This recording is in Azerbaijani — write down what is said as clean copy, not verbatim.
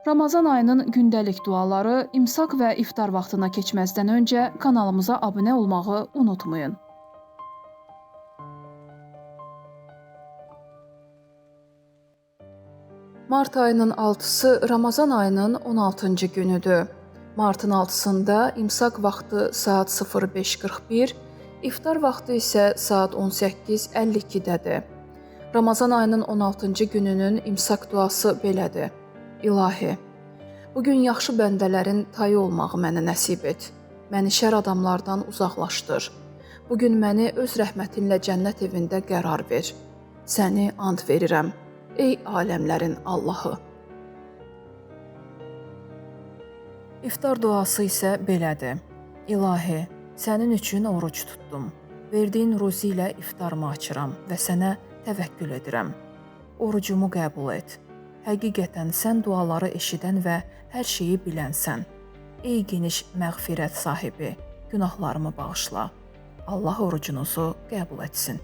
Ramazan ayının gündəlik duaları imsak və iftar vaxtına keçməzdən öncə kanalımıza abunə olmağı unutmayın. Mart ayının 6-sı Ramazan ayının 16-cı günüdür. Martın 6-sında imsak vaxtı saat 05:41, iftar vaxtı isə saat 18:52-dədir. Ramazan ayının 16-cı gününün imsak duası belədir. İlahi, bugün yaxşı bəndələrin tayı olmağı mənə nəsib et. Məni şər adamlardan uzaqlaşdır. Bugün məni öz rəhmətinlə cənnət evində qərar ver. Səni and verirəm, ey aləmlərin Allahı. İftar duası isə belədir. İlahi, sənin üçün oruc tutdum. Verdiyin ruzi ilə iftarımı açıram və sənə təvəkkül edirəm. Orucumu qəbul et. Həqiqətən sən duaları eşidən və hər şeyi bilənsən. Ey geniş məğfirət sahibi, günahlarımı bağışla. Allah orucunuzu qəbul etsin.